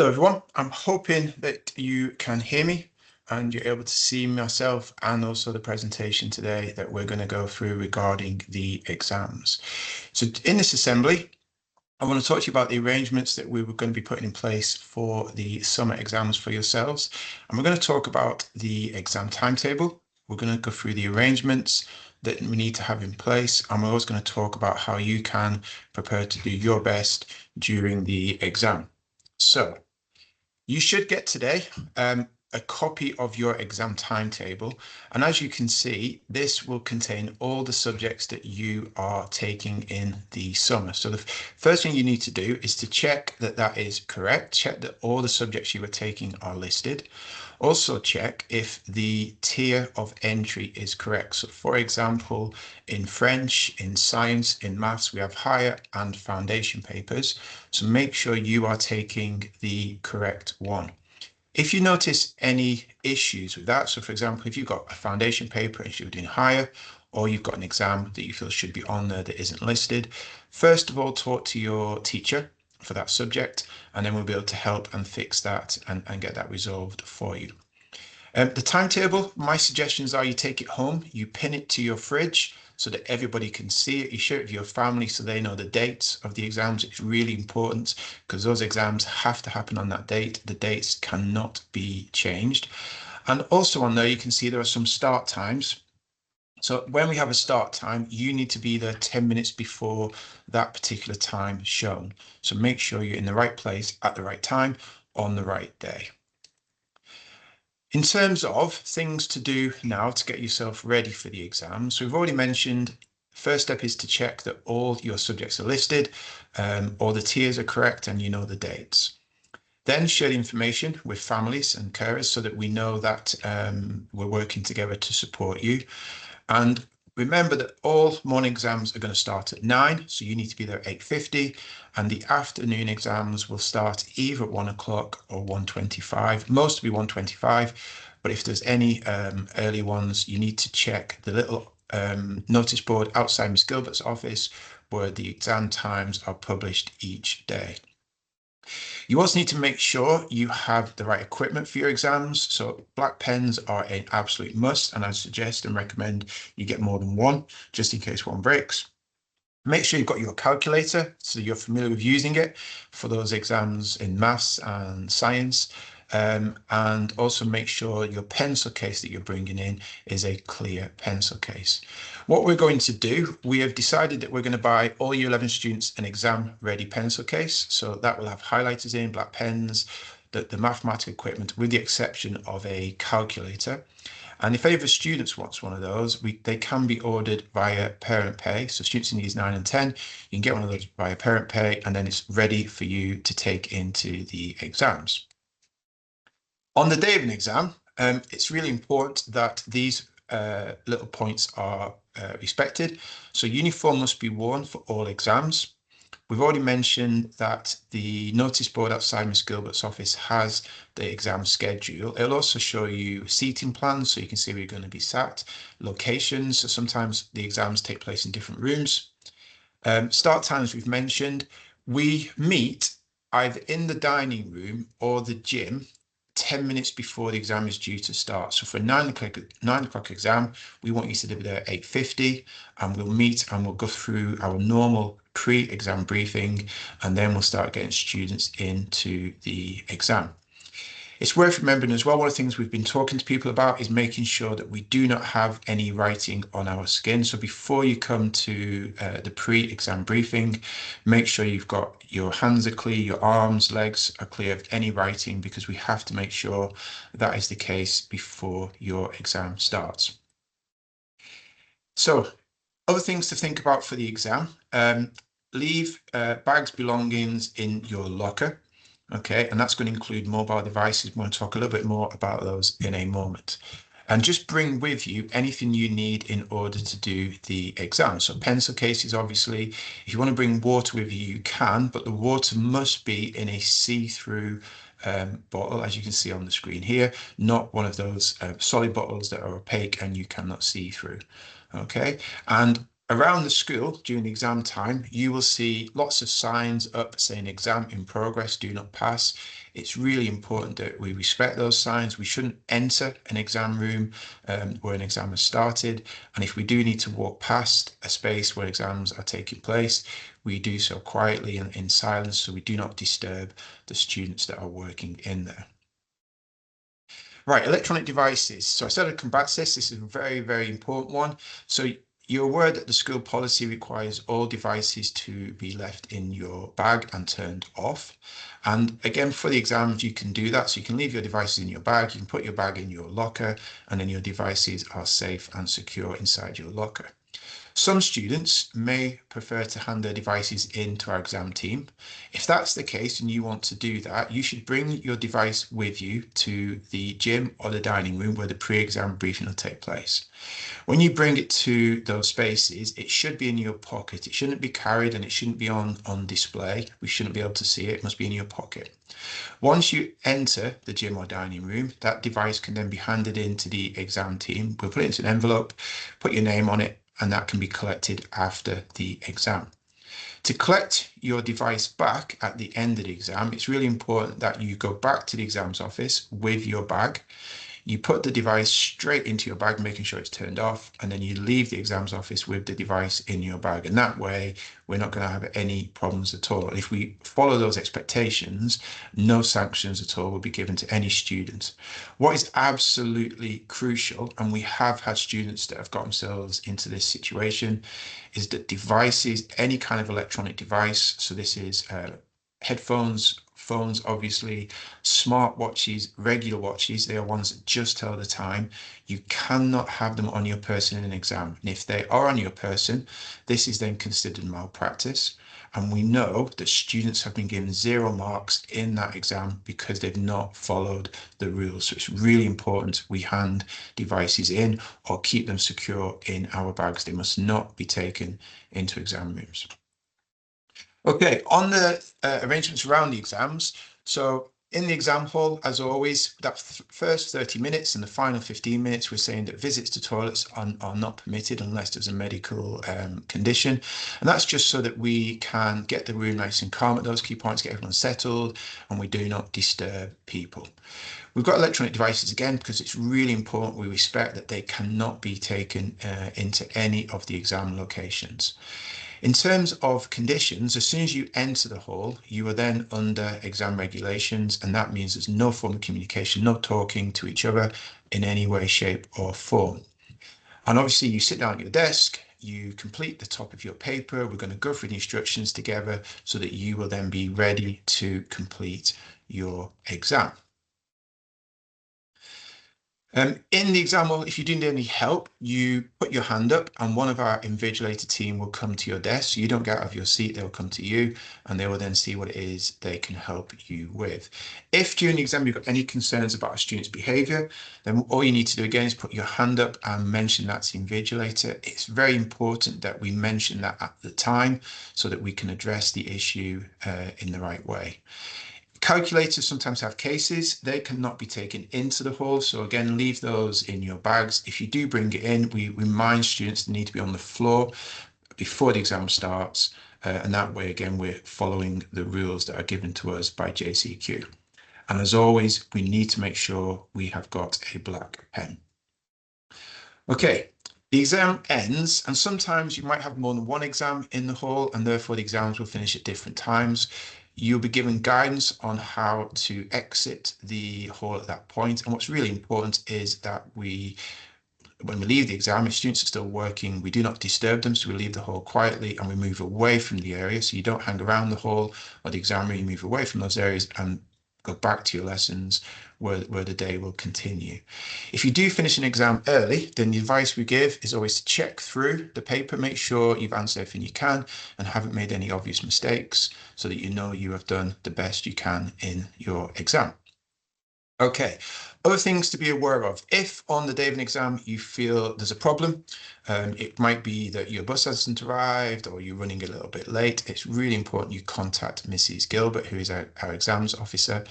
Hello everyone, I'm hoping that you can hear me and you're able to see myself and also the presentation today that we're going to go through regarding the exams. So in this assembly, I want to talk to you about the arrangements that we were going to be putting in place for the summer exams for yourselves. And we're going to talk about the exam timetable. We're going to go through the arrangements that we need to have in place. And we're also going to talk about how you can prepare to do your best during the exam. So you should get today a copy of your exam timetable. And as you can see, this will contain all the subjects that you are taking in the summer. So the first thing you need to do is to check that that is correct. Check that all the subjects you are taking are listed. Also check if the tier of entry is correct. So for example, in French, in science, in maths, we have higher and foundation papers. So make sure you are taking the correct one. If you notice any issues with that, so for example, if you've got a foundation paper and you're doing higher, or you've got an exam that you feel should be on there that isn't listed, first of all, talk to your teacher for that subject, and then we'll be able to help and fix that and get that resolved for you. The timetable, my suggestions are you take it home, you pin it to your fridge so that everybody can see it. You share it with your family so they know the dates of the exams. It's really important because those exams have to happen on that date. The dates cannot be changed. And also on there, you can see there are some start times. So when we have a start time, you need to be there 10 minutes before that particular time shown. So make sure you're in the right place at the right time on the right day. In terms of things to do now to get yourself ready for the exams, so we've already mentioned first step is to check that all your subjects are listed, all the tiers are correct, and you know the dates. Then share the information with families and carers so that we know that we're working together to support you. And remember that all morning exams are going to start at 9, so you need to be there at 8:50, and the afternoon exams will start either at 1 o'clock or 1:25. Most will be 1:25, but if there's any early ones, you need to check the little notice board outside Miss Gilbert's office where the exam times are published each day. You also need to make sure you have the right equipment for your exams. So black pens are an absolute must, and I suggest and recommend you get more than one, just in case one breaks. Make sure you've got your calculator so you're familiar with using it for those exams in maths and science. And also make sure your pencil case that you're bringing in is a clear pencil case. What we're going to do, we have decided that we're going to buy all year 11 students an exam ready pencil case. So that will have highlighters in, black pens, the mathematical equipment, with the exception of a calculator. And if any of the students wants one of those, they can be ordered via Parent Pay. So students in years 9 and 10, you can get one of those via Parent Pay, and then it's ready for you to take into the exams. On the day of an exam, it's really important that these little points are respected. So uniform must be worn for all exams. We've already mentioned that the notice board outside Miss Gilbert's office has the exam schedule. It'll also show you seating plans so you can see where you're going to be sat, locations. So sometimes the exams take place in different rooms. Start times we've mentioned. We meet either in the dining room or the gym 10 minutes before the exam is due to start. So for a 9 o'clock exam, we want you to be there at 8:50, and we'll meet and we'll go through our normal pre-exam briefing, and then we'll start getting students into the exam. It's worth remembering as well, one of the things we've been talking to people about is making sure that we do not have any writing on our skin. So before you come to the pre-exam briefing, make sure you've got your hands are clear, your arms, legs are clear of any writing, because we have to make sure that is the case before your exam starts. So other things to think about for the exam, leave bags, belongings in your locker. Okay, and that's going to include mobile devices. We're going to talk a little bit more about those in a moment. And just bring with you anything you need in order to do the exam. So pencil cases, obviously. If you want to bring water with you, you can, but the water must be in a see-through bottle, as you can see on the screen here, not one of those solid bottles that are opaque and you cannot see through. Okay, and Around the school during the exam time, you will see lots of signs up saying exam in progress, do not pass. It's really important that we respect those signs. We shouldn't enter an exam room where an exam has started. And if we do need to walk past a space where exams are taking place, we do so quietly and in silence so we do not disturb the students that are working in there. Right, electronic devices. So I said I'd come back to this. This is a very, very important one. So you're aware that the school policy requires all devices to be left in your bag and turned off. And again, for the exams, you can do that. So you can leave your devices in your bag, you can put your bag in your locker, and then your devices are safe and secure inside your locker. Some students may prefer to hand their devices in to our exam team. If that's the case and you want to do that, you should bring your device with you to the gym or the dining room where the pre-exam briefing will take place. When you bring it to those spaces, it should be in your pocket. It shouldn't be carried and it shouldn't be on display. We shouldn't be able to see it. It must be in your pocket. Once you enter the gym or dining room, that device can then be handed in to the exam team. We'll put it into an envelope, put your name on it, and that can be collected after the exam. To collect your device back at the end of the exam, it's really important that you go back to the exams office with your bag. You put the device straight into your bag, making sure it's turned off, and then you leave the exams office with the device in your bag. And that way, we're not going to have any problems at all. And if we follow those expectations, no sanctions at all will be given to any student. What is absolutely crucial, and we have had students that have got themselves into this situation, is that devices, any kind of electronic device, so this is headphones, phones, obviously, smart watches, regular watches, they are ones that just tell the time. You cannot have them on your person in an exam. And if they are on your person, this is then considered malpractice. And we know that students have been given 0 marks in that exam because they've not followed the rules. So it's really important we hand devices in or keep them secure in our bags. They must not be taken into exam rooms. Okay, on the arrangements around the exams. So in the exam hall, as always, that first 30 minutes and the final 15 minutes, we're saying that visits to toilets are not permitted unless there's a medical condition. And that's just so that we can get the room nice and calm at those key points, get everyone settled, and we do not disturb people. We've got electronic devices again because it's really important we respect that they cannot be taken into any of the exam locations. In terms of conditions, as soon as you enter the hall, you are then under exam regulations, and that means there's no form of communication, no talking to each other in any way, shape, or form. And obviously, you sit down at your desk, you complete the top of your paper. We're going to go through the instructions together so that you will then be ready to complete your exam. In the exam, if you do need any help, you put your hand up and one of our invigilator team will come to your desk. So you don't get out of your seat, they'll come to you and they will then see what it is they can help you with. If during the exam you've got any concerns about a student's behaviour, then all you need to do again is put your hand up and mention that to the invigilator. It's very important that we mention that at the time so that we can address the issue in the right way. Calculators sometimes have cases. They cannot be taken into the hall. So again, leave those in your bags. If you do bring it in, we remind students they need to be on the floor before the exam starts. And that way, again, we're following the rules that are given to us by JCQ. And as always, we need to make sure we have got a black pen. Okay, the exam ends, and sometimes you might have more than one exam in the hall, and therefore the exams will finish at different times. You'll be given guidance on how to exit the hall at that point. And what's really important is that when we leave the exam, if students are still working, we do not disturb them. So we leave the hall quietly and we move away from the area. So you don't hang around the hall or the exam room, you move away from those areas and go back to your lessons where the day will continue. If you do finish an exam early, then the advice we give is always to check through the paper, make sure you've answered everything you can and haven't made any obvious mistakes so that you know you have done the best you can in your exam. Okay, other things to be aware of. If on the day of an exam you feel there's a problem, it might be that your bus hasn't arrived or you're running a little bit late. It's really important you contact Mrs. Gilbert, who is our exams officer,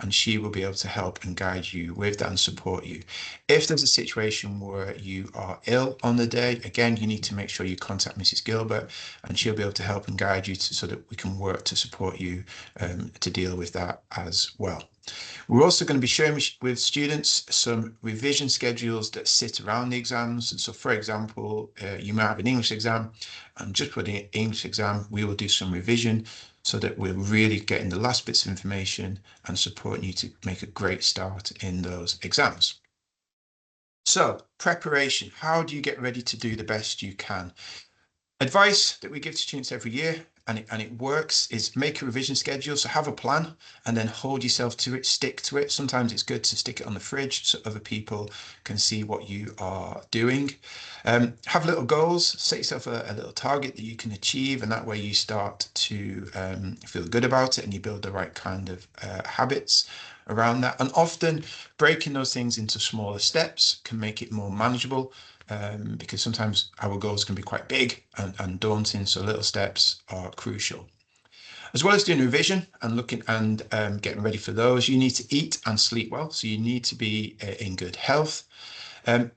and she will be able to help and guide you with that and support you. If there's a situation where you are ill on the day, again, you need to make sure you contact Mrs. Gilbert, and she'll be able to help and guide you so that we can work to support you to deal with that as well. We're also going to be sharing with students some revision schedules that sit around the exams. So for example, you might have an English exam, and just for the English exam, we will do some revision so that we're really getting the last bits of information and supporting you to make a great start in those exams. So preparation, how do you get ready to do the best you can? Advice that we give to students every year, and it works, is make a revision schedule. So have a plan and then hold yourself to it, stick to it. Sometimes it's good to stick it on the fridge so other people can see what you are doing. Have little goals, set yourself a little target that you can achieve, and that way you start to feel good about it and you build the right kind of habits around that. And often breaking those things into smaller steps can make it more manageable. Because sometimes our goals can be quite big and daunting, so little steps are crucial. As well as doing revision and looking and getting ready for those, you need to eat and sleep well. So you need to be in good health.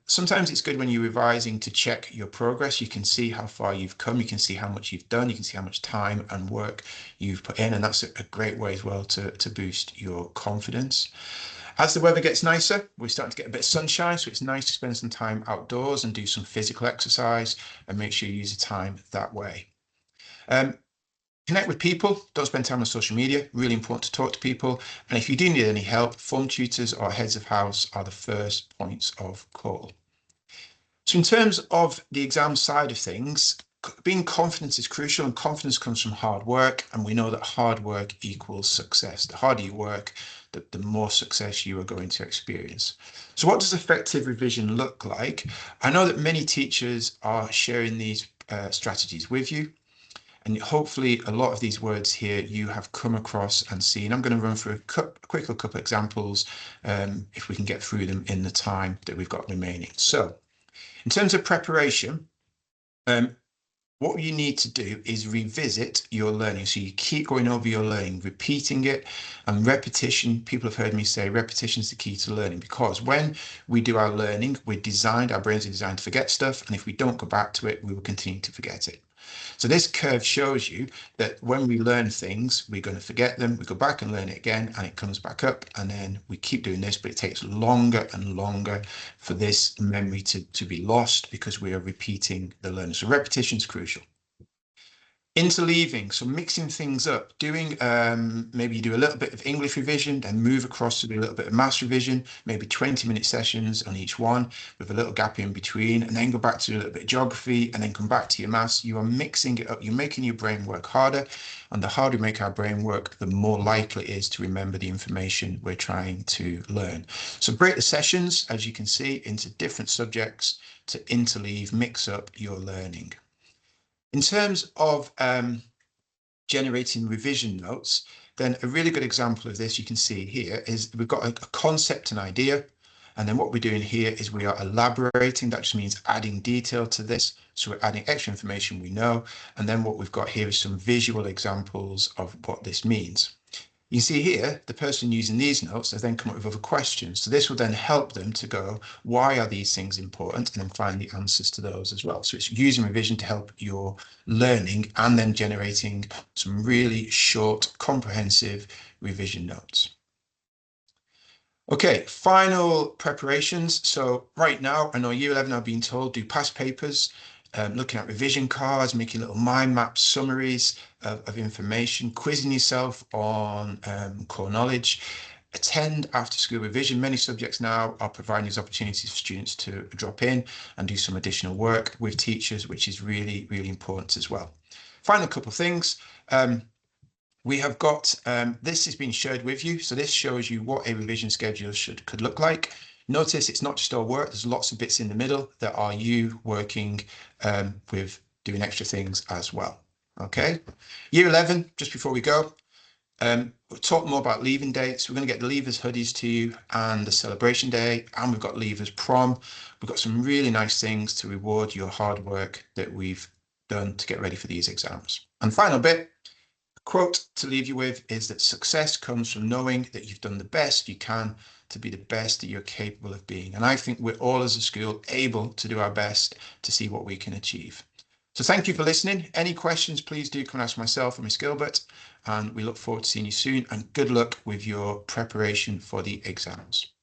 Sometimes it's good when you're revising to check your progress. You can see how far you've come. You can see how much you've done. You can see how much time and work you've put in. And that's a great way as well to boost your confidence. As the weather gets nicer, we're starting to get a bit of sunshine, so it's nice to spend some time outdoors and do some physical exercise and make sure you use the time that way. Connect with people, don't spend time on social media, really important to talk to people. And if you do need any help, form tutors or heads of house are the first points of call. So in terms of the exam side of things, being confident is crucial, and confidence comes from hard work. And we know that hard work equals success. The harder you work, the more success you are going to experience. So what does effective revision look like? I know that many teachers are sharing these strategies with you. And hopefully a lot of these words here you have come across and seen. I'm going to run through a quick couple of examples if we can get through them in the time that we've got remaining. So in terms of preparation, what you need to do is revisit your learning. So you keep going over your learning, repeating it, and repetition. People have heard me say repetition is the key to learning, because when we do our learning, our brains are designed to forget stuff. And if we don't go back to it, we will continue to forget it. So this curve shows you that when we learn things, we're going to forget them. We go back and learn it again, and it comes back up. And then we keep doing this, but it takes longer and longer for this memory to be lost because we are repeating the learning. So repetition is crucial. Interleaving, so mixing things up, doing maybe you do a little bit of English revision, then move across to do a little bit of maths revision, maybe 20-minute sessions on each one with a little gap in between, and then go back to do a little bit of geography and then come back to your maths. You are mixing it up, you're making your brain work harder, and the harder we make our brain work, the more likely it is to remember the information we're trying to learn. So break the sessions, as you can see, into different subjects to interleave, mix up your learning. In terms of generating revision notes, then a really good example of this you can see here is we've got a concept and idea. And then what we're doing here is we are elaborating. That just means adding detail to this. So we're adding extra information we know. And then what we've got here is some visual examples of what this means. You can see here, the person using these notes has then come up with other questions. So this will then help them to go, why are these things important? And then find the answers to those as well. So it's using revision to help your learning and then generating some really short, comprehensive revision notes. Okay, final preparations. So right now, I know Year 11 are being told do past papers, looking at revision cards, making little mind maps, summaries of information, quizzing yourself on core knowledge, attend after school revision. Many subjects now are providing these opportunities for students to drop in and do some additional work with teachers, which is really, really important as well. Final couple of things. We have got, this has been shared with you. So this shows you what a revision schedule could look like. Notice it's not just our work, there's lots of bits in the middle that are you working with doing extra things as well. Okay. Year 11, just before we go, We'll talk more about leaving dates. We're going to get the Leavers hoodies to you and the celebration day, and we've got Leavers prom. We've got some really nice things to reward your hard work that we've done to get ready for these exams. And final bit, quote to leave you with is that success comes from knowing that you've done the best you can to be the best that you're capable of being. And I think we're all as a school able to do our best to see what we can achieve. So thank you for listening. Any questions, please do come and ask myself or Miss Gilbert, and we look forward to seeing you soon, and good luck with your preparation for the exams.